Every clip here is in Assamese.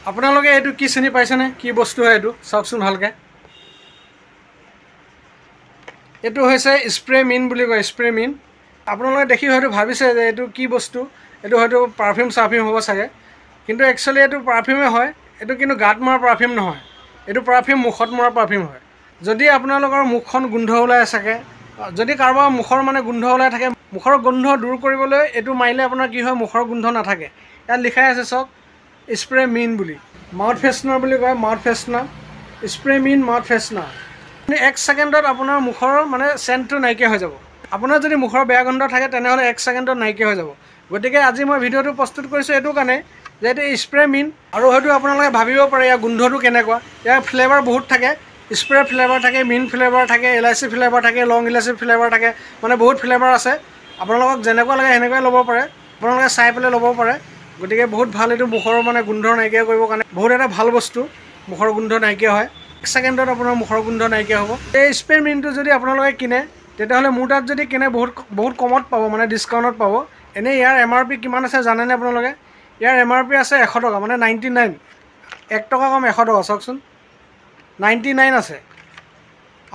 আপোনালোকে এইটো কি চিনি পাইছেনে? কি বস্তু হয় এইটো চাওকচোন ভালকৈ। এইটো হৈছে স্প্ৰে মিন বুলি কয়, স্প্ৰে মিন। আপোনালোকে দেখি হয়তো ভাবিছে যে এইটো কি বস্তু, এইটো হয়তো পাৰফিউম চাৰফিউম হ'ব চাগে, কিন্তু একচুৱেলি এইটো পাৰফিউমে হয়। এইটো কিন্তু গাত মৰা পাৰফিউম নহয়, এইটো পাৰফিউম মুখত মৰা পাৰফিউম হয়। যদি আপোনালোকৰ মুখখন গোন্ধ ওলাই চাগে, যদি কাৰোবাৰ মুখৰ মানে গোন্ধ ওলাই থাকে, মুখৰ গোন্ধ দূৰ কৰিবলৈ এইটো মাৰিলে আপোনাৰ কি হয়, মুখৰ গোন্ধ নাথাকে। ইয়াত লিখাই আছে চাওক, স্প্ৰে মিন বুলি। মাউথ ফ্ৰেছনাৰ বুলি কয়, মাউথ ফ্ৰেছনাৰ, স্প্ৰে মিন মাউথ ফ্ৰেছনাৰ। 1 ছেকেণ্ডত আপোনাৰ মুখৰ মানে চেণ্টটো নাইকিয়া হৈ যাব। আপোনাৰ যদি মুখৰ বেয়া গোন্ধ থাকে তেনেহ'লে 1 ছেকেণ্ডত নাইকিয়া হৈ যাব। গতিকে আজি মই ভিডিঅ'টো প্ৰস্তুত কৰিছোঁ এইটো কাৰণে যে এইটো স্প্ৰে মিন। আৰু হয়তো আপোনালোকে ভাবিব পাৰে ইয়াৰ গোন্ধটো কেনেকুৱা। ইয়াৰ ফ্লেভাৰ বহুত থাকে, স্প্ৰে ফ্লেভাৰ থাকে, মিন ফ্লেভাৰ থাকে, ইলাচি ফ্লেভাৰ থাকে, লং ইলাচি ফ্লেভাৰ থাকে, মানে বহুত ফ্লেভাৰ আছে। আপোনালোকক যেনেকুৱা লাগে সেনেকুৱাই ল'ব পাৰে, আপোনালোকে চাই পেলাই ল'ব পাৰে। গতিকে বহুত ভাল, এইটো মুখৰ মানে গোন্ধ নাইকিয়া কৰিবৰ কাৰণে বহুত এটা ভাল বস্তু। মুখৰ গোন্ধ নাইকিয়া হয়, 1 ছেকেণ্ডত আপোনাৰ মুখৰ গোন্ধ নাইকিয়া হ'ব। এই স্প্ৰে মিনটো যদি আপোনালোকে কিনে তেতিয়াহ'লে মোৰ তাত যদি কিনে বহুত কমত পাব, মানে ডিছকাউণ্টত পাব। এনেই ইয়াৰ MRP কিমান আছে জানেনে আপোনালোকে? ইয়াৰ MRP আছে 100 টকা, মানে 99, 1 টকা কম 100 টকা। চাওকচোন, 99 আছে।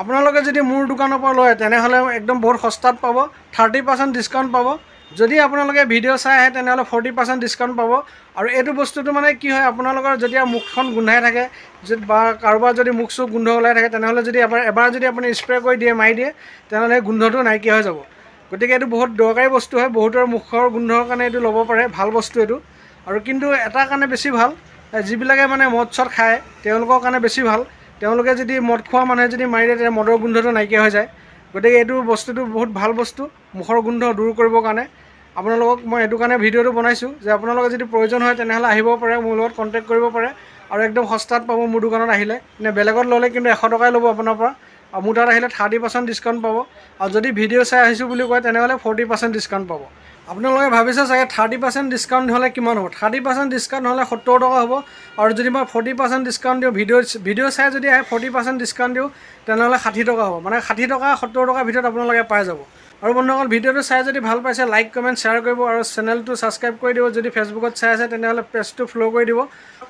আপোনালোকে যদি মোৰ দোকানৰ পৰা লয় তেনেহ'লে একদম বহুত সস্তাত পাব, 30% ডিছকাউণ্ট পাব। যদি আপোনালোকে ভিডিঅ' চাই আহে তেনেহ'লে 40% ডিছকাউণ্ট পাব। আৰু এইটো বস্তুটো মানে কি হয়, আপোনালোকৰ যেতিয়া মুখখন গোন্ধাই থাকে বা কাৰোবাৰ যদি মুখ চুখ গোন্ধ ওলাই থাকে তেনেহ'লে যদি এবাৰ যদি আপুনি স্প্ৰে কৰি দিয়ে, মাৰি দিয়ে, তেনেহ'লে সেই গোন্ধটো নাইকিয়া হৈ যাব। গতিকে এইটো বহুত দৰকাৰী বস্তু হয়, বহুতৰ মুখৰ গোন্ধৰ কাৰণে এইটো ল'ব পাৰে, ভাল বস্তু এইটো। আৰু কিন্তু এটা কাৰণে বেছি ভাল, যিবিলাকে মানে মদ চদ খায় তেওঁলোকৰ কাৰণে বেছি ভাল। তেওঁলোকে যদি মদ খোৱা মানুহে যদি মাৰি দিয়ে তেতিয়া মদৰ গোন্ধটো নাইকিয়া হৈ যায়। গতিকে এইটো বস্তুটো বহুত ভাল বস্তু মুখৰ গোন্ধ দূৰ কৰিবৰ কাৰণে। আপোনালোকক মই এইটো কাৰণে ভিডিঅ'টো বনাইছোঁ যে আপোনালোকে যদি প্ৰয়োজন হয় তেনেহ'লে আহিব পাৰে, মোৰ লগত কণ্টেক্ট কৰিব পাৰে। আৰু একদম সস্তাত পাব মোৰ দোকানত আহিলে। এনে বেলেগত ল'লে কিন্তু 100 টকাই ল'ব আপোনাৰ পৰা, আৰু মোৰ তাত আহিলে 30% ডিছকাউণ্ট পাব। আৰু যদি ভিডিঅ' চাই আহিছোঁ বুলি কয় তেনেহ'লে 40% ডিছকাউণ্ট পাব। আপোনালোকে ভাবিছে চাগে 30% ডিছকাউণ্ট হ'লে কিমান হ'ব? 30% ডিছকাউণ্ট হ'লে 70 টকা হ'ব। আৰু যদি মই 40% ডিছকাউণ্ট দিওঁ, ভিডিঅ' চাই যদি আহে 40% ডিছকাউণ্ট দিওঁ তেনেহ'লে 60 টকা হ'ব। মানে 60 টকা 70 টকাৰ ভিতৰত আপোনালোকে পাই যাব। আৰু বন্ধুসকল, ভিডিঅ'টো চাই যদি ভাল পাইছে লাইক কমেণ্ট শ্বেয়াৰ কৰিব, আৰু চেনেলটো ছাবস্ক্ৰাইব কৰি দিব। যদি ফেচবুকত চাই আছে তেনেহ'লে পেজটো ফ'ল' কৰি দিব।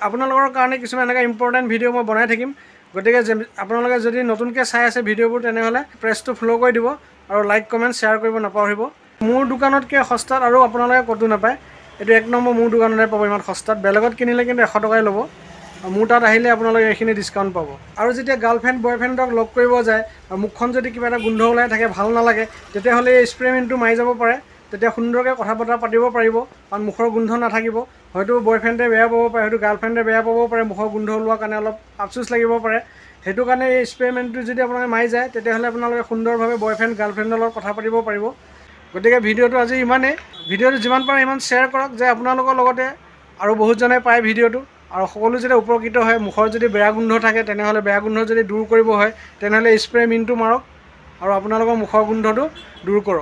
আপোনালোকৰ কাৰণে কিছুমান এনেকৈ ইম্পৰ্টেণ্ট ভিডিঅ' মই বনাই থাকিম। গতিকে আপোনালোকে যদি নতুনকৈ চাই আছে ভিডিঅ'বোৰ তেনেহ'লে পেজটো ফ'ল' কৰি দিব, আৰু লাইক কমেণ্ট শ্বেয়াৰ কৰিব নাপাহৰিব। মোৰ দোকানতকৈ সস্তাত আৰু আপোনালোকে ক'তো নাপায়। এইটো 1 নম্বৰ মোৰ দোকানতে পাব ইমান সস্তাত। বেলেগত কিনিলে কিন্তু 100 টকাই ল'ব। মোৰ তাত আহিলে আপোনালোকে এইখিনি ডিছকাউণ্ট পাব। আৰু যেতিয়া গাৰ্লফ্ৰেণ্ড বয়ফ্ৰেণ্ডক লগ কৰিব যায় আৰু মুখখন যদি কিবা এটা গোন্ধ ওলাই থাকে, ভাল নালাগে, তেতিয়াহ'লে এই স্প্ৰে মিনটো মাৰি যাব পাৰে। তেতিয়া সুন্দৰকৈ কথা বতৰা পাতিব পাৰিব, কাৰণ মুখৰ গোন্ধ নাথাকিব। হয়তো বয়ফ্ৰেণ্ডে বেয়া পাব পাৰে, হয়তো গাৰ্লফ্ৰেণ্ডে বেয়া পাব পাৰে, মুখৰ গোন্ধ ওলোৱাৰ কাৰণে অলপ আফচোচ লাগিব পাৰে। সেইটো কাৰণে এই স্প্ৰে মিনটো যদি আপোনালোকে মাৰি যায় তেতিয়াহ'লে আপোনালোকে সুন্দৰভাৱে বয়ফ্ৰেণ্ড গাৰ্লফ্ৰেণ্ডৰ লগত কথা পাতিব পাৰিব। গতিকে ভিডিঅ'টো আজি ইমানেই। ভিডিঅ'টো যিমান পাৰে ইমান শ্বেয়াৰ কৰক, যে আপোনালোকৰ লগতে আৰু বহুতজনে পায় ভিডিঅ'টো, আৰু সকলো যাতে উপকৃত হয়। মুখৰ যদি বেয়া গোন্ধ থাকে তেনেহ'লে বেয়া গোন্ধ যদি দূৰ কৰিব হয় তেনেহ'লে স্প্ৰে মিনটো মাৰক, আৰু আপোনালোকৰ মুখৰ গোন্ধটো দূৰ কৰক।